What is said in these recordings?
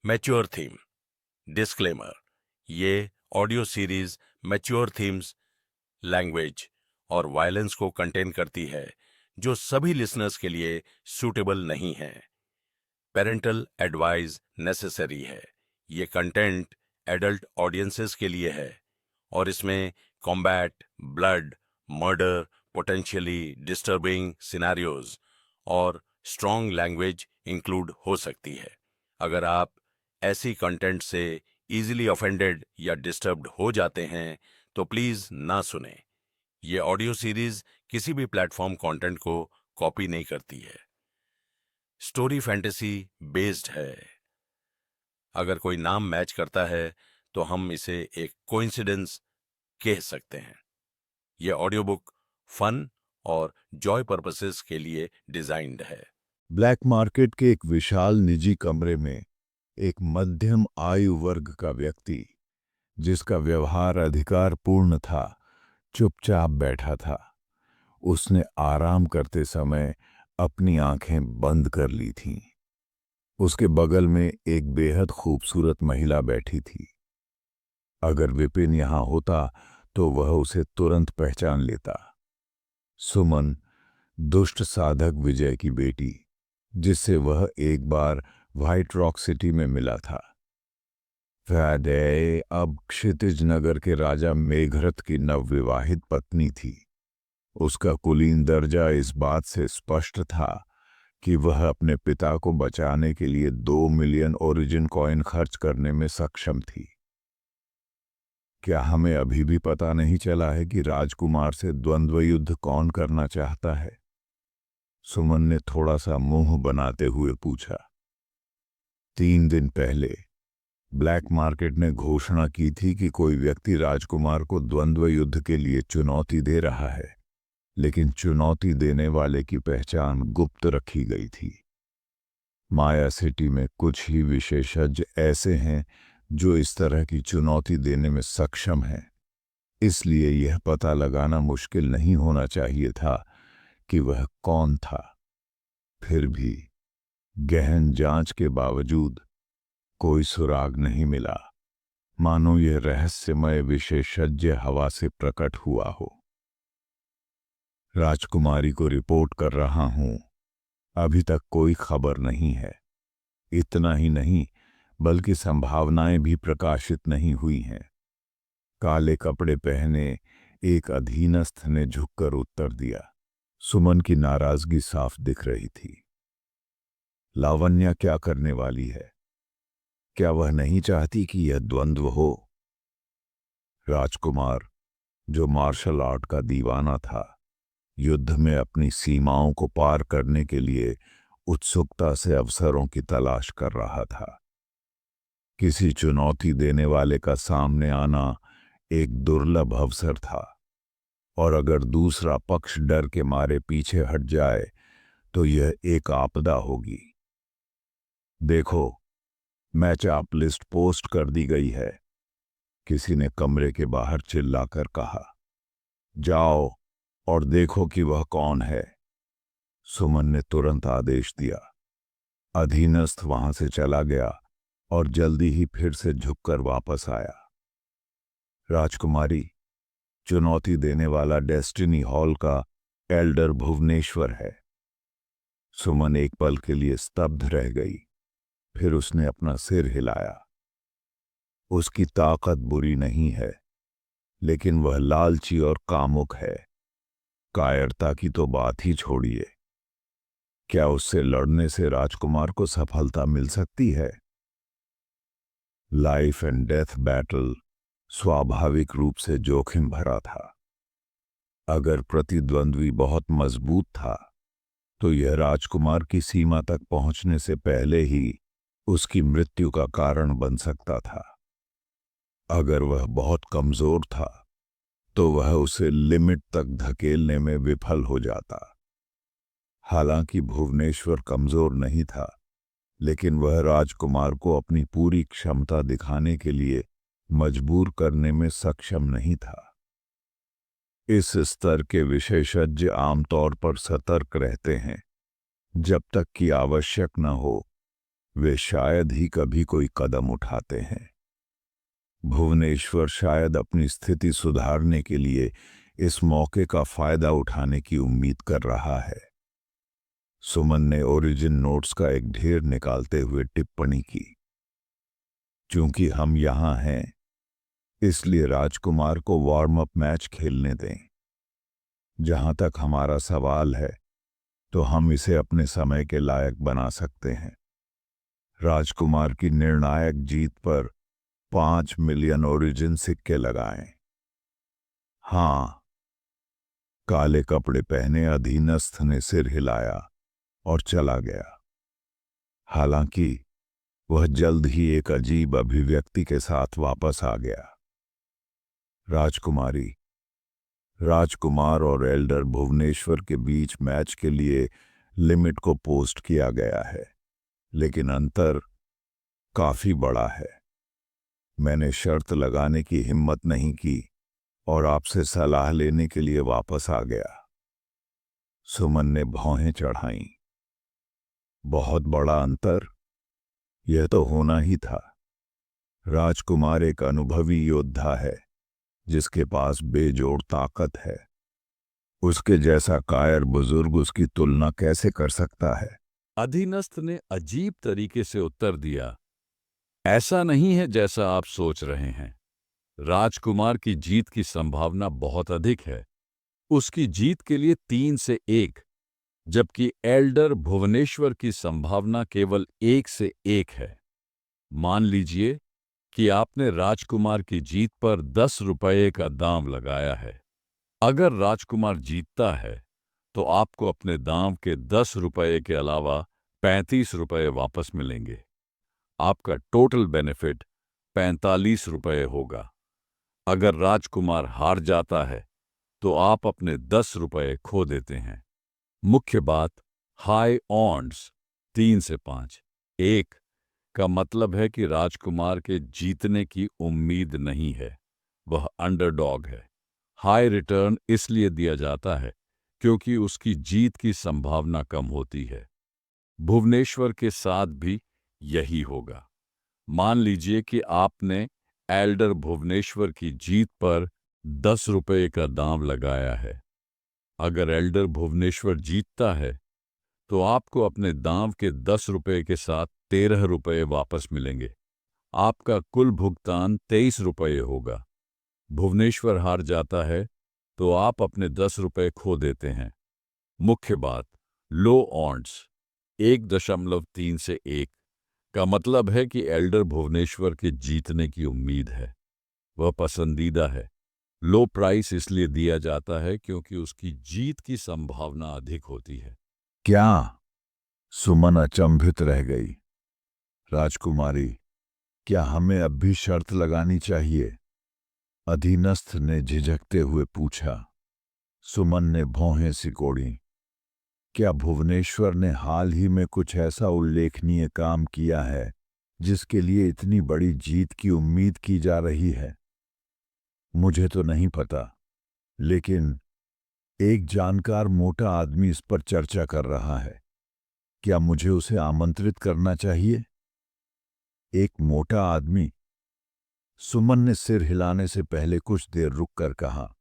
Mature theme. Disclaimer, ये audio series mature themes, language और violence को कंटेन करती है जो सभी लिसनर्स के लिए सूटेबल नहीं है। पेरेंटल एडवाइस नेसेसरी है। ये कंटेंट एडल्ट ऑडियंसेस के लिए है और इसमें combat, blood, murder, potentially disturbing scenarios और स्ट्रॉन्ग लैंग्वेज इंक्लूड हो सकती है। अगर आप ऐसी कंटेंट से इजीली ऑफेंडेड या डिस्टर्ब्ड हो जाते हैं तो प्लीज ना सुने। ये ऑडियो सीरीज किसी भी प्लेटफॉर्म कंटेंट को कॉपी नहीं करती है। स्टोरी फैंटेसी बेस्ड है। अगर कोई नाम मैच करता है तो हम इसे एक कोइंसिडेंस कह सकते हैं। यह ऑडियो बुक फन और जॉय पर्पसेस के लिए डिजाइन्ड है। ब्लैक मार्केट के एक विशाल निजी कमरे में एक मध्यम आयु वर्ग का व्यक्ति, जिसका व्यवहार अधिकारपूर्ण था, चुपचाप बैठा था। उसने आराम करते समय अपनी आंखें बंद कर ली थीं। उसके बगल में एक बेहद खूबसूरत महिला बैठी थी। अगर विपिन यहाँ होता तो वह उसे तुरंत पहचान लेता। सुमन, दुष्ट साधक विजय की बेटी, जिससे वह एक बार व्हाइट रॉक सिटी में मिला था। वैदे अब क्षितिज नगर के राजा मेघरथ की नवविवाहित पत्नी थी। उसका कुलीन दर्जा इस बात से स्पष्ट था कि वह अपने पिता को बचाने के लिए 2 मिलियन ओरिजिन कॉइन खर्च करने में सक्षम थी। क्या हमें अभी भी पता नहीं चला है कि राजकुमार से द्वंद्व युद्ध कौन करना चाहता है? सुमन ने थोड़ा सा मुंह बनाते हुए पूछा। 3 दिन पहले ब्लैक मार्केट ने घोषणा की थी कि कोई व्यक्ति राजकुमार को द्वंद्व युद्ध के लिए चुनौती दे रहा है, लेकिन चुनौती देने वाले की पहचान गुप्त रखी गई थी। माया सिटी में कुछ ही विशेषज्ञ ऐसे हैं जो इस तरह की चुनौती देने में सक्षम हैं। इसलिए यह पता लगाना मुश्किल नहीं होना चाहिए था कि वह कौन था। फिर भी गहन जांच के बावजूद कोई सुराग नहीं मिला, मानो यह रहस्यमय विशेषज्ञ हवा से प्रकट हुआ हो। राजकुमारी को रिपोर्ट कर रहा हूं, अभी तक कोई खबर नहीं है। इतना ही नहीं, बल्कि संभावनाएं भी प्रकाशित नहीं हुई हैं। काले कपड़े पहने एक अधीनस्थ ने झुककर उत्तर दिया। सुमन की नाराजगी साफ दिख रही थी। लावण्या क्या करने वाली है? क्या वह नहीं चाहती कि यह द्वंद्व हो? राजकुमार, जो मार्शल आर्ट का दीवाना था, युद्ध में अपनी सीमाओं को पार करने के लिए उत्सुकता से अवसरों की तलाश कर रहा था। किसी चुनौती देने वाले का सामने आना एक दुर्लभ अवसर था, और अगर दूसरा पक्ष डर के मारे पीछे हट जाए तो यह एक आपदा होगी। देखो, मैच आप लिस्ट पोस्ट कर दी गई है, किसी ने कमरे के बाहर चिल्लाकर कहा। जाओ और देखो कि वह कौन है। सुमन ने तुरंत आदेश दिया। अधीनस्थ वहां से चला गया और जल्दी ही फिर से झुककर वापस आया। राजकुमारी, चुनौती देने वाला डेस्टिनी हॉल का एल्डर भुवनेश्वर है। सुमन एक पल के लिए स्तब्ध रह गई, फिर उसने अपना सिर हिलाया। उसकी ताकत बुरी नहीं है, लेकिन वह लालची और कामुक है। कायरता की तो बात ही छोड़िए। क्या उससे लड़ने से राजकुमार को सफलता मिल सकती है? लाइफ एंड डेथ बैटल स्वाभाविक रूप से जोखिम भरा था। अगर प्रतिद्वंद्वी बहुत मजबूत था तो यह राजकुमार की सीमा तक पहुंचने से पहले ही उसकी मृत्यु का कारण बन सकता था। अगर वह बहुत कमजोर था तो वह उसे लिमिट तक धकेलने में विफल हो जाता। हालांकि भुवनेश्वर कमजोर नहीं था, लेकिन वह राजकुमार को अपनी पूरी क्षमता दिखाने के लिए मजबूर करने में सक्षम नहीं था। इस स्तर के विशेषज्ञ आमतौर पर सतर्क रहते हैं जब तक कि आवश्यक न हो। वे शायद ही कभी कोई कदम उठाते हैं। भुवनेश्वर शायद अपनी स्थिति सुधारने के लिए इस मौके का फायदा उठाने की उम्मीद कर रहा है। सुमन ने ओरिजिन नोट्स का एक ढेर निकालते हुए टिप्पणी की। चूंकि हम यहां हैं, इसलिए राजकुमार को वार्म अप मैच खेलने दें। जहां तक हमारा सवाल है, तो हम इसे अपने समय के लायक बना सकते हैं। राजकुमार की निर्णायक जीत पर 5 मिलियन ओरिजिन सिक्के लगाएं। हाँ। काले कपड़े पहने अधीनस्थ ने सिर हिलाया और चला गया। हालांकि वह जल्द ही एक अजीब अभिव्यक्ति के साथ वापस आ गया। राजकुमारी, राजकुमार और एल्डर भुवनेश्वर के बीच मैच के लिए लिमिट को पोस्ट किया गया है, लेकिन अंतर काफी बड़ा है। मैंने शर्त लगाने की हिम्मत नहीं की और आपसे सलाह लेने के लिए वापस आ गया। सुमन ने भौहें चढ़ाईं। बहुत बड़ा अंतर? यह तो होना ही था। राजकुमार एक अनुभवी योद्धा है, जिसके पास बेजोड़ ताकत है। उसके जैसा कायर बुजुर्ग उसकी तुलना कैसे कर सकता है? अधीनस्थ ने अजीब तरीके से उत्तर दिया, ऐसा नहीं है जैसा आप सोच रहे हैं। राजकुमार की जीत की संभावना बहुत अधिक है। उसकी जीत के लिए 3 से 1, जबकि एल्डर भुवनेश्वर की संभावना केवल 1 से 1 है। मान लीजिए कि आपने राजकुमार की जीत पर 10 रुपये का दांव लगाया है। अगर राजकुमार जीतता है, तो आपको अपने दांव के 10 रुपये के अलावा 35 रुपये वापस मिलेंगे। आपका टोटल बेनिफिट 45 रुपये होगा। अगर राजकुमार हार जाता है, तो आप अपने 10 रुपये खो देते हैं। मुख्य बात, हाई ऑड्स 3 से 5, 1 का मतलब है कि राजकुमार के जीतने की उम्मीद नहीं है, वह अंडरडॉग है। हाई रिटर्न इसलिए दिया जाता है क्योंकि उसकी जीत की संभावना कम होती है। भुवनेश्वर के साथ भी यही होगा। मान लीजिए कि आपने एल्डर भुवनेश्वर की जीत पर 10 रुपये का दांव लगाया है। अगर एल्डर भुवनेश्वर जीतता है, तो आपको अपने दांव के 10 रुपये के साथ 13 रुपये वापस मिलेंगे। आपका कुल भुगतान 23 रुपये होगा। भुवनेश्वर हार जाता है, तो आप अपने 10 रुपये खो देते हैं। मुख्य बात, लो ऑड्स 1.3 से 1 का मतलब है कि एल्डर भुवनेश्वर के जीतने की उम्मीद है। वह पसंदीदा है। लो प्राइस इसलिए दिया जाता है क्योंकि उसकी जीत की संभावना अधिक होती है। क्या? सुमन अचंभित रह गई। राजकुमारी, क्या हमें अब भी शर्त लगानी चाहिए? अधीनस्थ ने झिझकते हुए पूछा। सुमन ने भौहें सिकोड़ी। क्या भुवनेश्वर ने हाल ही में कुछ ऐसा उल्लेखनीय काम किया है जिसके लिए इतनी बड़ी जीत की उम्मीद की जा रही है? मुझे तो नहीं पता, लेकिन एक जानकार मोटा आदमी इस पर चर्चा कर रहा है। क्या मुझे उसे आमंत्रित करना चाहिए? एक मोटा आदमी? सुमन ने सिर हिलाने से पहले कुछ देर रुककर कहा,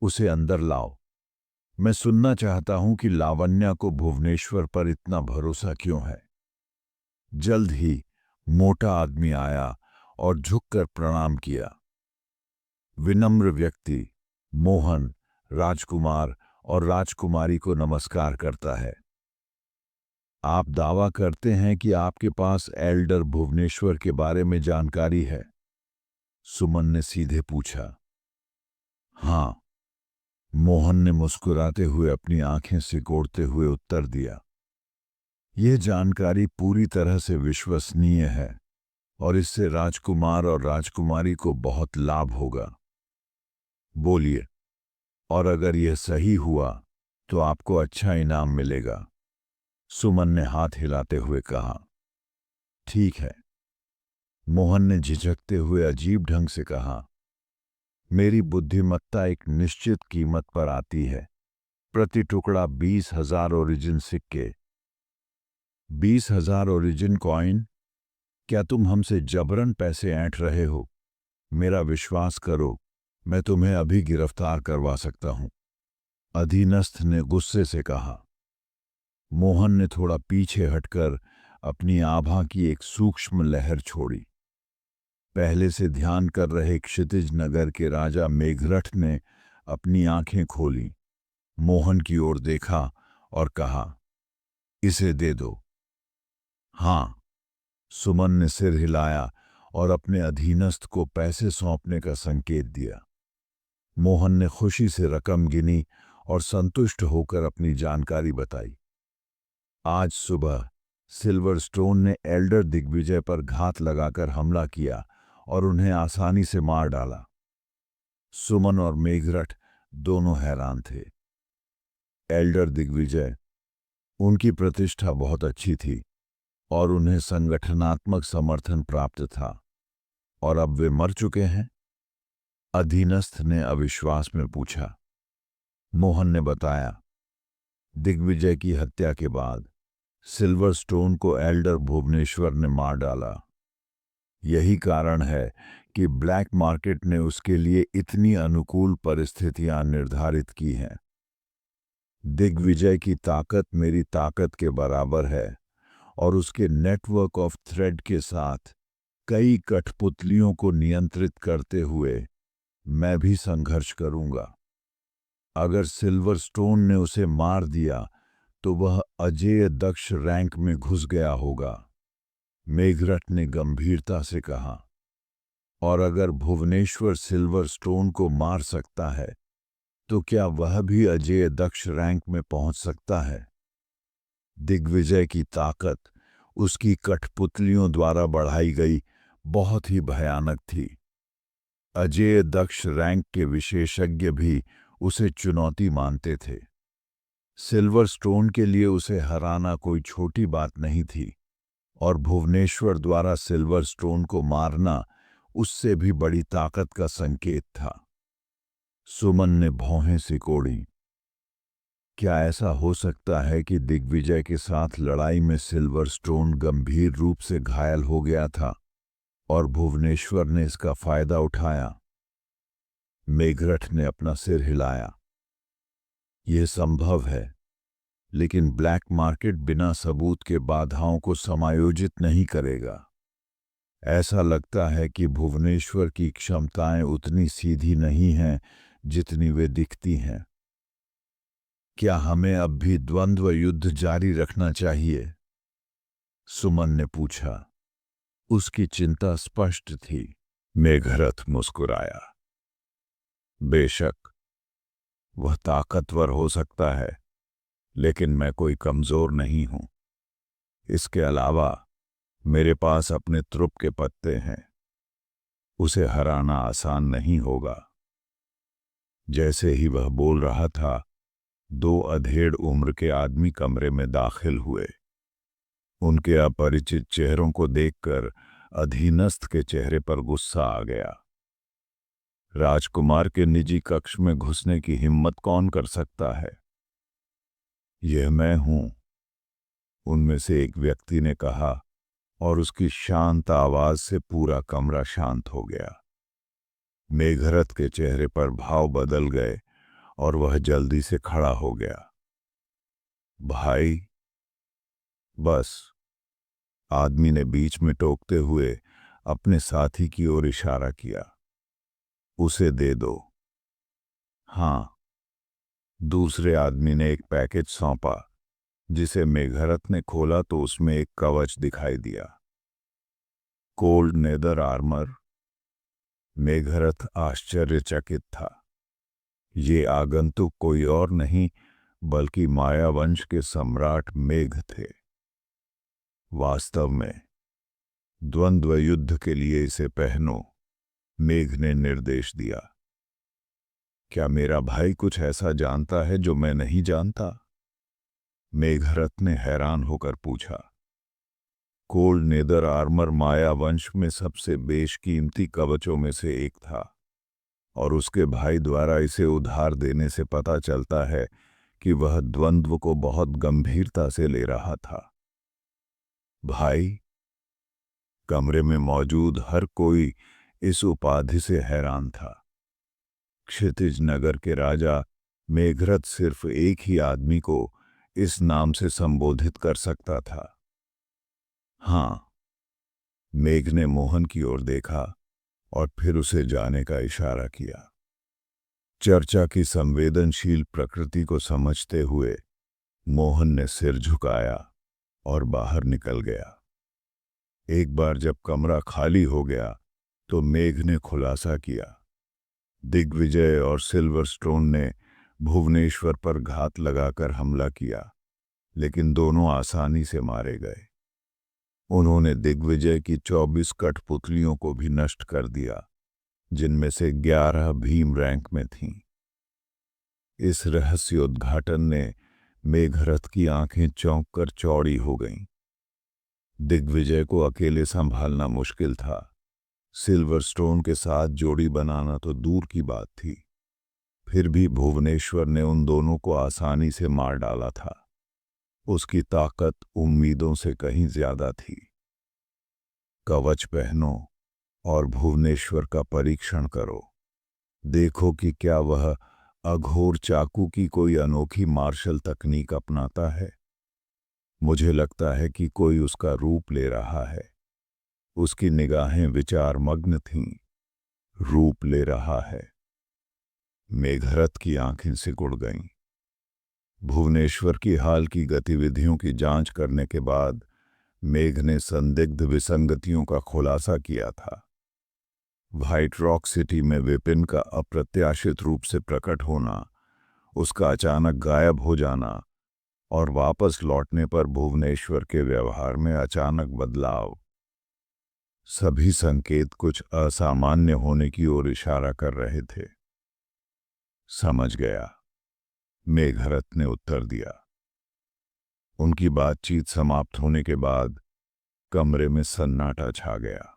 उसे अंदर लाओ। मैं सुनना चाहता हूं कि लावण्या को भुवनेश्वर पर इतना भरोसा क्यों है। जल्द ही मोटा आदमी आया और झुककर प्रणाम किया। विनम्र व्यक्ति मोहन राजकुमार और राजकुमारी को नमस्कार करता है। आप दावा करते हैं कि आपके पास एल्डर भुवनेश्वर के बारे में जानकारी है? सुमन ने सीधे पूछा। हाँ, मोहन ने मुस्कुराते हुए अपनी आंखें सिकोड़ते हुए उत्तर दिया। यह जानकारी पूरी तरह से विश्वसनीय है और इससे राजकुमार और राजकुमारी को बहुत लाभ होगा। बोलिए, और अगर यह सही हुआ तो आपको अच्छा इनाम मिलेगा। सुमन ने हाथ हिलाते हुए कहा। ठीक है, मोहन ने झिझकते हुए अजीब ढंग से कहा। मेरी बुद्धिमत्ता एक निश्चित कीमत पर आती है, प्रति टुकड़ा 20,000 ओरिजिन सिक्के। 20,000 ओरिजिन कॉइन? क्या तुम हमसे जबरन पैसे ऐंठ रहे हो? मेरा विश्वास करो, मैं तुम्हें अभी गिरफ्तार करवा सकता हूं। अधीनस्थ ने गुस्से से कहा। मोहन ने थोड़ा पीछे हटकर अपनी आभा की एक सूक्ष्म लहर छोड़ी। पहले से ध्यान कर रहे क्षितिज नगर के राजा मेघरठ ने अपनी आंखें खोली, मोहन की ओर देखा और कहा, इसे दे दो। हां, सुमन ने सिर हिलाया और अपने अधीनस्थ को पैसे सौंपने का संकेत दिया। मोहन ने खुशी से रकम गिनी और संतुष्ट होकर अपनी जानकारी बताई। आज सुबह सिल्वरस्टोन ने एल्डर दिग्विजय पर घात लगाकर हमला किया और उन्हें आसानी से मार डाला। सुमन और मेघरठ दोनों हैरान थे। एल्डर दिग्विजय, उनकी प्रतिष्ठा बहुत अच्छी थी और उन्हें संगठनात्मक समर्थन प्राप्त था, और अब वे मर चुके हैं? अधीनस्थ ने अविश्वास में पूछा। मोहन ने बताया, दिग्विजय की हत्या के बाद सिल्वरस्टोन को एल्डर भुवनेश्वर ने मार डाला। यही कारण है कि ब्लैक मार्केट ने उसके लिए इतनी अनुकूल परिस्थितियां निर्धारित की हैं। दिग्विजय की ताकत मेरी ताकत के बराबर है और उसके नेटवर्क ऑफ थ्रेड के साथ कई कठपुतलियों को नियंत्रित करते हुए मैं भी संघर्ष करूंगा। अगर सिल्वरस्टोन ने उसे मार दिया तो वह अजेय दक्ष रैंक में घुस गया होगा, मेघरठ ने गंभीरता से कहा। और अगर भुवनेश्वर सिल्वरस्टोन को मार सकता है तो क्या वह भी अजेय दक्ष रैंक में पहुंच सकता है? दिग्विजय की ताकत उसकी कठपुतलियों द्वारा बढ़ाई गई बहुत ही भयानक थी। अजेय दक्ष रैंक के विशेषज्ञ भी उसे चुनौती मानते थे। सिल्वरस्टोन के लिए उसे हराना कोई छोटी बात नहीं थी, और भुवनेश्वर द्वारा सिल्वरस्टोन को मारना उससे भी बड़ी ताकत का संकेत था। सुमन ने भौहें सिकोड़ी। क्या ऐसा हो सकता है कि दिग्विजय के साथ लड़ाई में सिल्वरस्टोन गंभीर रूप से घायल हो गया था और भुवनेश्वर ने इसका फायदा उठाया? मेघरठ ने अपना सिर हिलाया। यह संभव है, लेकिन ब्लैक मार्केट बिना सबूत के बाधाओं को समायोजित नहीं करेगा। ऐसा लगता है कि भुवनेश्वर की क्षमताएं उतनी सीधी नहीं हैं जितनी वे दिखती हैं। क्या हमें अब भी द्वंद्व युद्ध जारी रखना चाहिए? सुमन ने पूछा। उसकी चिंता स्पष्ट थी। मेघरथ मुस्कुराया। बेशक, वह ताकतवर हो सकता है, लेकिन मैं कोई कमजोर नहीं हूं। इसके अलावा मेरे पास अपने त्रुप के पत्ते हैं। उसे हराना आसान नहीं होगा। जैसे ही वह बोल रहा था, 2 अधेड़ उम्र के आदमी कमरे में दाखिल हुए। उनके अपरिचित चेहरों को देखकर अधीनस्थ के चेहरे पर गुस्सा आ गया। राजकुमार के निजी कक्ष में घुसने की हिम्मत कौन कर सकता है? यह मैं हूं, उनमें से एक व्यक्ति ने कहा, और उसकी शांत आवाज से पूरा कमरा शांत हो गया। मेघरथ के चेहरे पर भाव बदल गए और वह जल्दी से खड़ा हो गया। भाई, बस, आदमी ने बीच में टोकते हुए अपने साथी की ओर इशारा किया। उसे दे दो। हां, दूसरे आदमी ने एक पैकेज सौंपा, जिसे मेघरथ ने खोला तो उसमें एक कवच दिखाई दिया। Cold nether armour. मेघरथ आश्चर्यचकित था। ये आगंतुक कोई और नहीं बल्कि मायावंश के सम्राट मेघ थे। वास्तव में द्वंद्व युद्ध के लिए इसे पहनो, मेघ ने निर्देश दिया। क्या मेरा भाई कुछ ऐसा जानता है जो मैं नहीं जानता? मेघरथ ने हैरान होकर पूछा। कोल्ड नेदर आर्मर मायावंश में सबसे बेशकीमती कवचों में से एक था, और उसके भाई द्वारा इसे उधार देने से पता चलता है कि वह द्वंद्व को बहुत गंभीरता से ले रहा था। भाई, कमरे में मौजूद हर कोई इस उपाधि से हैरान था। क्षितिज नगर के राजा मेघरथ सिर्फ एक ही आदमी को इस नाम से संबोधित कर सकता था। हाँ, मेघ ने मोहन की ओर देखा और फिर उसे जाने का इशारा किया। चर्चा की संवेदनशील प्रकृति को समझते हुए मोहन ने सिर झुकाया और बाहर निकल गया। एक बार जब कमरा खाली हो गया तो मेघ ने खुलासा किया, दिग्विजय और सिल्वरस्टोन ने भुवनेश्वर पर घात लगाकर हमला किया, लेकिन दोनों आसानी से मारे गए। उन्होंने दिग्विजय की 24 कठपुतलियों को भी नष्ट कर दिया, जिनमें से 11 भीम रैंक में थीं। इस रहस्योद्घाटन ने मेघरथ की आंखें चौंक कर चौड़ी हो गईं। दिग्विजय को अकेले संभालना मुश्किल था, सिल्वरस्टोन के साथ जोड़ी बनाना तो दूर की बात थी। फिर भी भुवनेश्वर ने उन दोनों को आसानी से मार डाला था। उसकी ताकत उम्मीदों से कहीं ज्यादा थी। कवच पहनो और भुवनेश्वर का परीक्षण करो। देखो कि क्या वह अघोर चाकू की कोई अनोखी मार्शल तकनीक अपनाता है। मुझे लगता है कि कोई उसका रूप ले रहा है। उसकी निगाहें विचारमग्न थीं। रूप ले रहा है। मेघरथ की आंखें सिकुड़ गईं। भुवनेश्वर की हाल की गतिविधियों की जांच करने के बाद मेघ ने संदिग्ध विसंगतियों का खुलासा किया था। व्हाइट रॉक सिटी में विपिन का अप्रत्याशित रूप से प्रकट होना, उसका अचानक गायब हो जाना और वापस लौटने पर भुवनेश्वर के व्यवहार में अचानक बदलाव, सभी संकेत कुछ असामान्य होने की ओर इशारा कर रहे थे। समझ गया, मेघरथ ने उत्तर दिया। उनकी बातचीत समाप्त होने के बाद कमरे में सन्नाटा छा गया।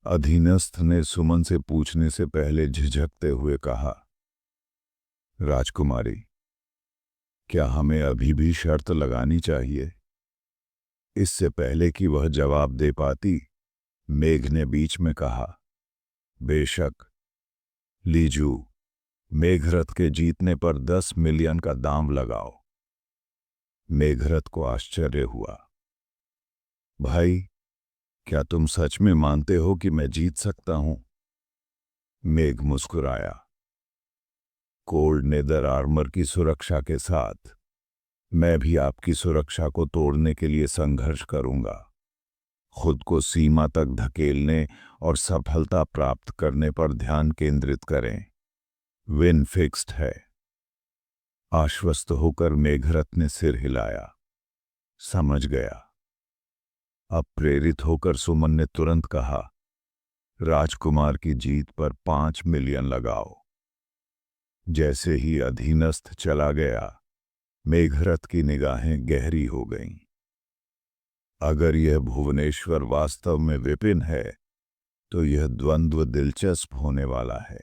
अधीनस्थ ने सुमन से पूछने से पहले झिझकते हुए कहा, राजकुमारी, क्या हमें अभी भी शर्त लगानी चाहिए? इससे पहले कि वह जवाब दे पाती, मेघ ने बीच में कहा, बेशक। लीजू, मेघरथ के जीतने पर 10 मिलियन का दाम लगाओ। मेघरथ को आश्चर्य हुआ। भाई, क्या तुम सच में मानते हो कि मैं जीत सकता हूं? मेघ मुस्कुराया। कोल्ड नेदर आर्मर की सुरक्षा के साथ मैं भी आपकी सुरक्षा को तोड़ने के लिए संघर्ष करूंगा। खुद को सीमा तक धकेलने और सफलता प्राप्त करने पर ध्यान केंद्रित करें। विन फिक्स्ड है। आश्वस्त होकर मेघरथ ने सिर हिलाया। समझ गया। अब प्रेरित होकर सुमन ने तुरंत कहा, राजकुमार की जीत पर 5 मिलियन लगाओ। जैसे ही अधीनस्थ चला गया, मेघरथ की निगाहें गहरी हो गईं। अगर यह भुवनेश्वर वास्तव में विपिन है, तो यह द्वंद्व दिलचस्प होने वाला है।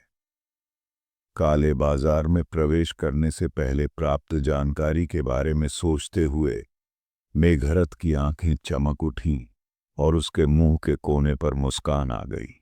काले बाजार में प्रवेश करने से पहले प्राप्त जानकारी के बारे में सोचते हुए मेघरथ की आंखें चमक उठीं और उसके मुंह के कोने पर मुस्कान आ गई।